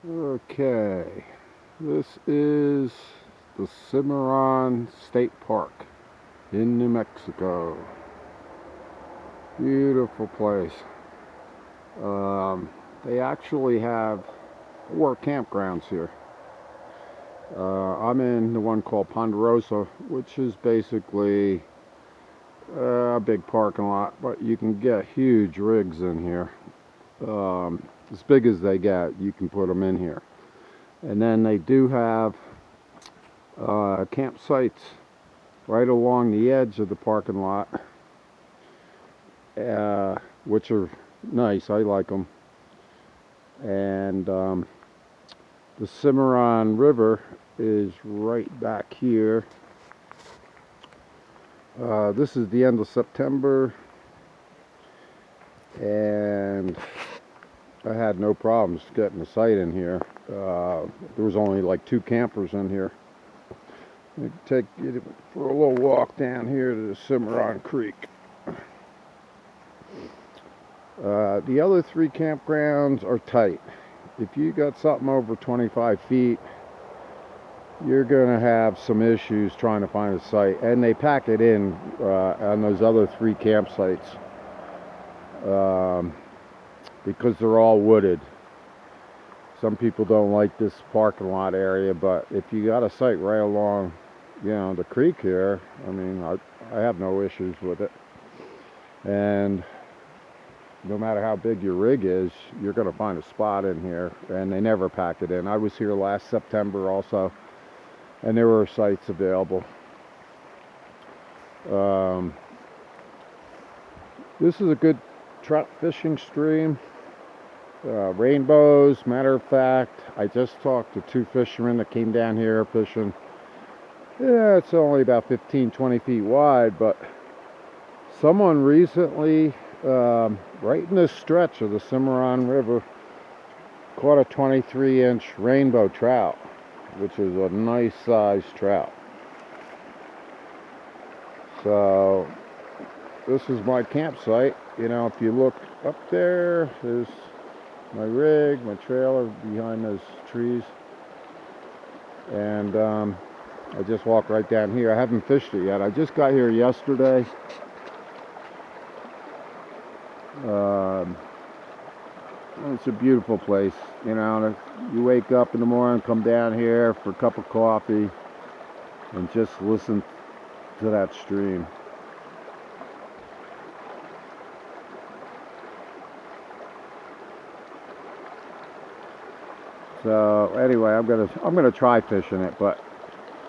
Okay, this is the Cimarron State Park in New Mexico. Beautiful place. They actually have 4 campgrounds here. I'm in the one called Ponderosa, which is basically a big parking lot, but you can get huge rigs in here. As big as they get, you can put them in here. And then they do have campsites right along the edge of the parking lot, which are nice. I like them. And the Cimarron River is right back here. This is the end of September, and I had no problems getting a site in here. There was only like 2 campers in here. I take you for a little walk down here to the Cimarron Creek. The other 3 campgrounds are tight. If you got something over 25 feet, you're going to have some issues trying to find a site. And they pack it in on those other 3 campsites because they're all wooded. Some people don't like this parking lot area, but if you got a site right along, the creek here, I mean, I have no issues with it. And no matter how big your rig is, you're going to find a spot in here, and they never pack it in. I was here last September also, and there were sites available. This is a good trout fishing stream. Rainbows, matter of fact, I just talked to 2 fishermen that came down here fishing. Yeah, it's only about 15-20 feet wide, but someone recently, right in this stretch of the Cimarron River, caught a 23-inch rainbow trout, which is a nice sized trout. So this is my campsite. If you look up there, there's my rig, my trailer behind those trees, and I just walk right down here. I haven't fished it yet. I just got here yesterday. It's a beautiful place. You wake up in the morning, come down here for a cup of coffee, and just listen to that stream. So anyway, I'm gonna try fishing it, but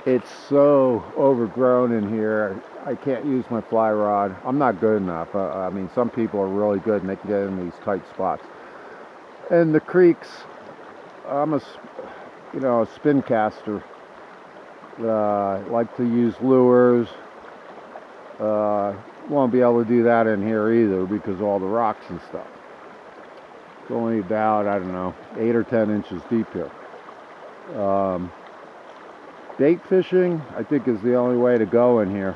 it's so overgrown in here. I can't use my fly rod. I'm not good enough. I mean, some people are really good and they can get in these tight spots. And the creeks, I'm a spin caster. Like to use lures. Won't be able to do that in here either because of all the rocks and stuff. It's only about, I don't know, 8 or 10 inches deep here. Bait fishing, I think, is the only way to go in here.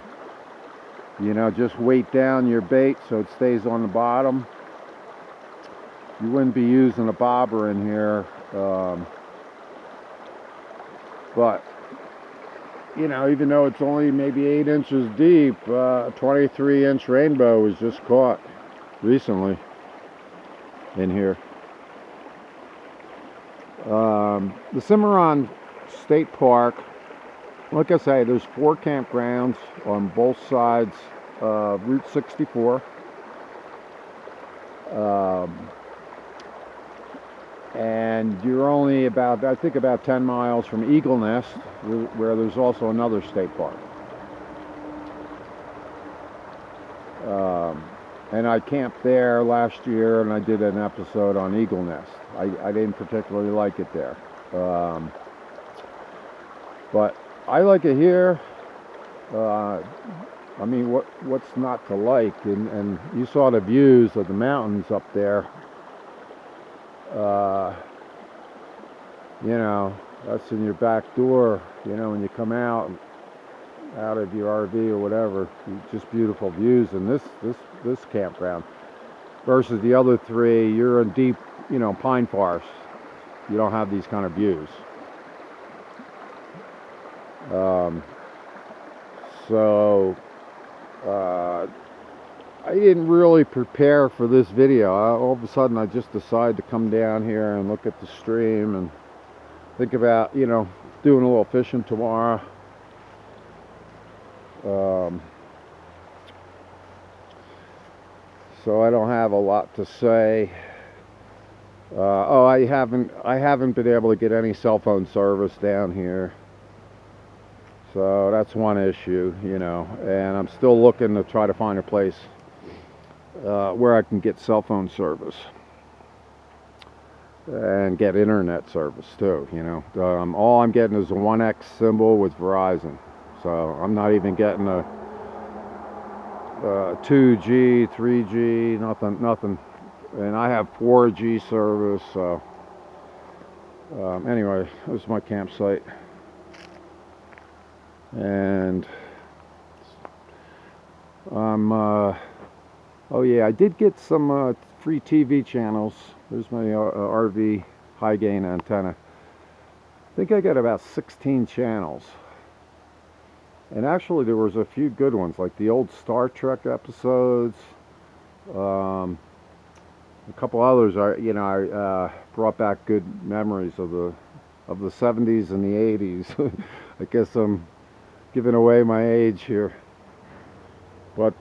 Just weight down your bait so it stays on the bottom. You wouldn't be using a bobber in here. But, even though it's only maybe 8 inches deep, a 23-inch rainbow was just caught recently in here. The Cimarron State Park, like I say, there's 4 campgrounds on both sides of Route 64. And you're only about 10 miles from Eagle Nest, where there's also another state park. And I camped there last year, and I did an episode on Eagle Nest. I didn't particularly like it there. But I like it here. I mean, what's not to like? And you saw the views of the mountains up there. That's in your back door, when you come out of your RV or whatever. Just beautiful views. And this campground versus the other 3, you're in deep, pine forest. You don't have these kind of views. So I didn't really prepare for this video. All of a sudden I just decided to come down here and look at the stream and think about, you know, doing a little fishing tomorrow. So I don't have a lot to say. I haven't been able to get any cell phone service down here. So that's one issue, you know, and I'm still looking to try to find a place where I can get cell phone service and get internet service too, you know. All I'm getting is a 1X symbol with Verizon, so I'm not even getting a 2G, 3G, nothing. And I have 4G service, so anyway, this is my campsite. And oh yeah, I did get some free TV channels. There's my RV high gain antenna. I think I got about 16 channels. And actually there was a few good ones, like the old Star Trek episodes. A couple others I brought back good memories of the 70s and the 80s. I guess I'm giving away my age here. But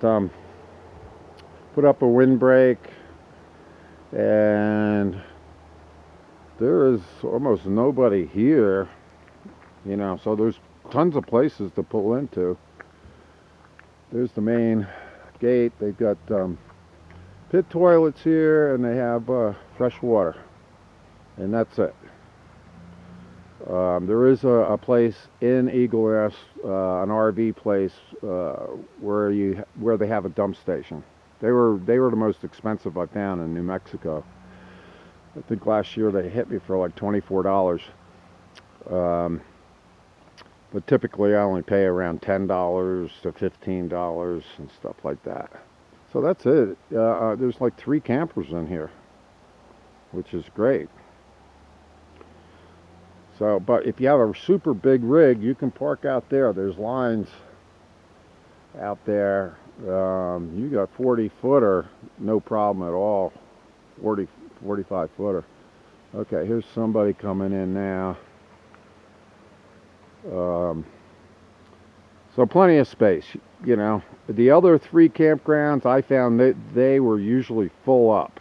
put up a windbreak, and there is almost nobody here, you know, so there's tons of places to pull into. There's the main gate. They've got pit toilets here, and they have fresh water, and that's it. There is a place in Eagle Nest, an RV place where they have a dump station. They were the most expensive I found in New Mexico. I think last year they hit me for like $24. But typically I only pay around $10 to $15 and stuff like that. So that's it. There's like 3 campers in here, which is great. So, but if you have a super big rig, you can park out there. There's lines out there. You got 40-footer, no problem at all. 45-footer. Okay, here's somebody coming in now. So plenty of space, you know. The other 3 campgrounds, I found that they were usually full up.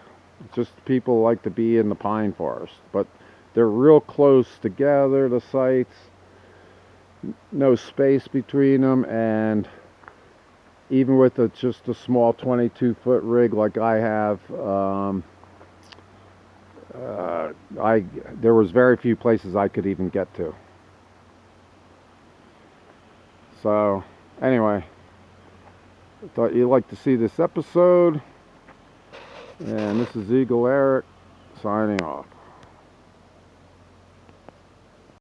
Just people like to be in the pine forest, but they're real close together, the sites. No space between them, and even with just a small 22-foot rig like I have, there was very few places I could even get to. So anyway, I thought you'd like to see this episode, and this is Eagle Eric signing off.